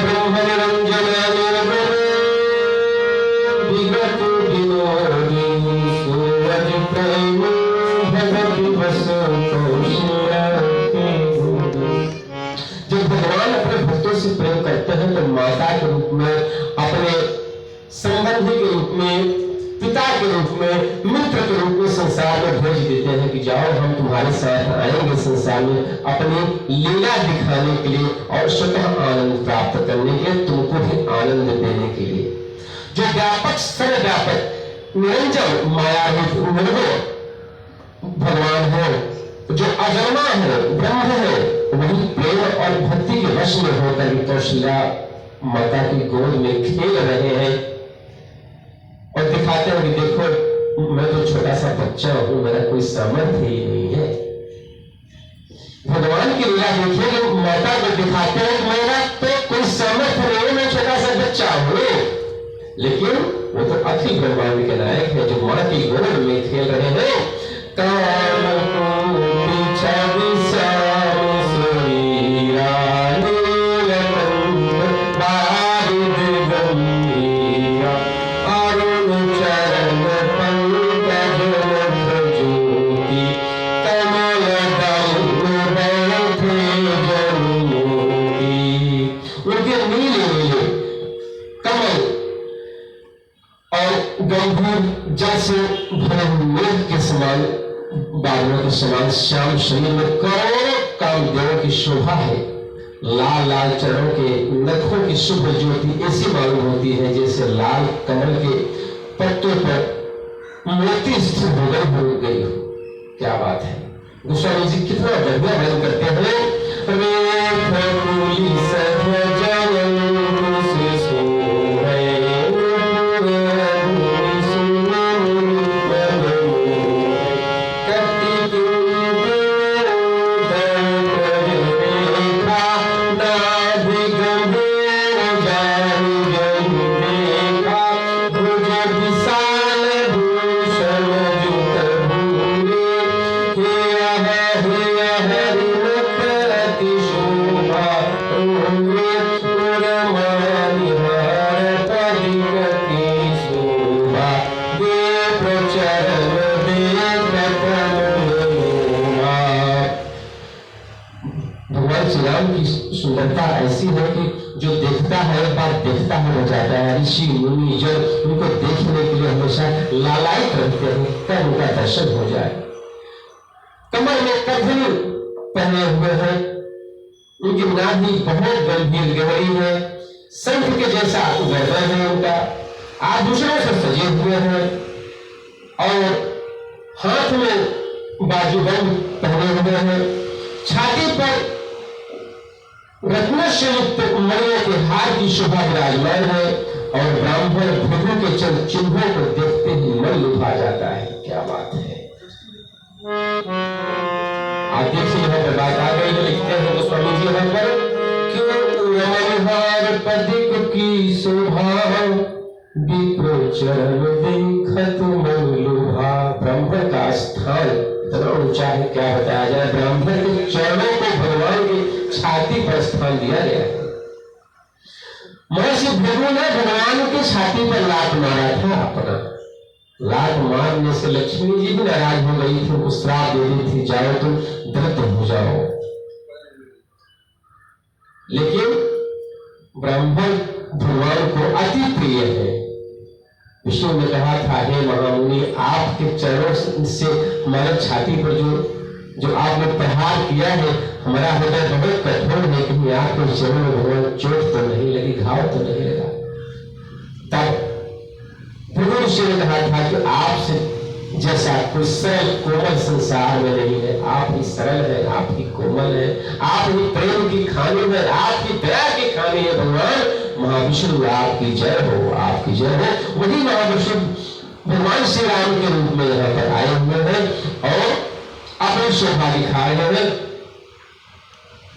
ब्रह्म निरंजन निर्गुण विगत विनोदी सूरज प्रेम भगति बस जब भगवान अपने भक्तों से प्रेम करते हैं तो माता के रूप में, अपने संबंधी के रूप में, पिता के रूप में, मित्र के रूप में संसार में भेज देते हैं कि जाओ हम तुम्हारे साथ आएंगे संसार में अपनी लीला दिखाने के लिए और स्वतः आनंद प्राप्त करने के लिए, तुमको भी आनंद देने के लिए। जो व्यापक सर्वव्यापक निरंजन मायारूप निर्गुण भगवान है, जो अजन्मा है, ब्रह्म है, वही प्रेम और भक्ति के वश में होकर कौशल्या माता की गोद में खेल रहे हैं और दिखाते हैं कि देखो मैं तो छोटा सा बच्चा हूं, मेरा कोई सामर्थ्य ही नहीं है। भगवान की लीला देखिए, लोग माता को दिखाते हैं मेरा तो कोई सामर्थ्य नहीं है, मैं छोटा सा बच्चा हूं, लेकिन वो तो अखिल ब्रह्मांड के नायक है जो मां की गोद में खेल रहे हैं। जल से भरे मेघ के समान, बादलों के समान श्याम शरीर में करोड़ों कामदेवों की शोभा है। लाल लाल चरणों के नखों की शुभ ज्योति ऐसी मालूम होती है जैसे लाल कमल के पत्तों पर मोती स्थिर हो गई हो। क्या बात है! गोस्वामी जी कितना बढ़िया वर्णन करते हैं। सुंदरता ऐसी है कि जो देखता है एक बार देखता हो जाता है। ऋषि मुनि जो उनको देखने के लिए हमेशा लालायित रहते हैं, कब उनका दर्शन हो जाए। कमर में कठिन पहने हुए हैं, उनकी नाभि बहुत गंभीर गहरी है, शंख के जैसा गर्दन है उनका, आभूषणों से सजे हुए हैं और हाथ में बाजूबंद पहने हुए हैं। छाती पर रत्न से युक्त मणियों के हार की शोभा विराजमान है और ब्राह्मण भृगु के चल चिन्हों को देखते ही मन लुभा जाता है। क्या बात है! आप देखिए यहाँ पर बात आ गई, लिखते हैं गोस्वामी जी यहाँ पर, क्यों रमणहार पदिक की शोभा विप्र चरण देखत मन लुभा। ब्राह्मण का स्थान इतना ऊंचा है, क्या बताया जाए। ब्राह्मण के चरणों को भगवान की छाती पर स्थान दिया गया है। महर्षि भृगु ने भगवान की छाती पर लात मारा था अपना। लात मारने से लक्ष्मी जी भी नाराज हो गई थी, उनको श्राप दे दी थी, जाओ तुम दृढ़ हो जाओ। लेकिन ब्राह्मण भगवान को अति प्रिय है। विष्णु ने कहा था, हे महामुनि, आपके चरणों से हमारे छाती पर जो आपने प्रहार किया है, हमारा हृदय बहुत कठोर है, कि आपके चरणों में भगवान चोट तो नहीं लगी, घाव तो नहीं लगा। तब भृगु ऋषि ने कहा था कि आपसे जैसा कोई सरल कोमल संसार में नहीं है। आप ही सरल है, आप ही कोमल है, आप ही प्रेम की खानी है, आप ही दया की खानी है। भगवान महाविष्णु आपकी जय हो, आपकी जय हो। वही महाविष्णु भगवान श्री राम के रूप में यहाँ पर आए हुए हैं और अपनी शोभा दिखा रहे हैं।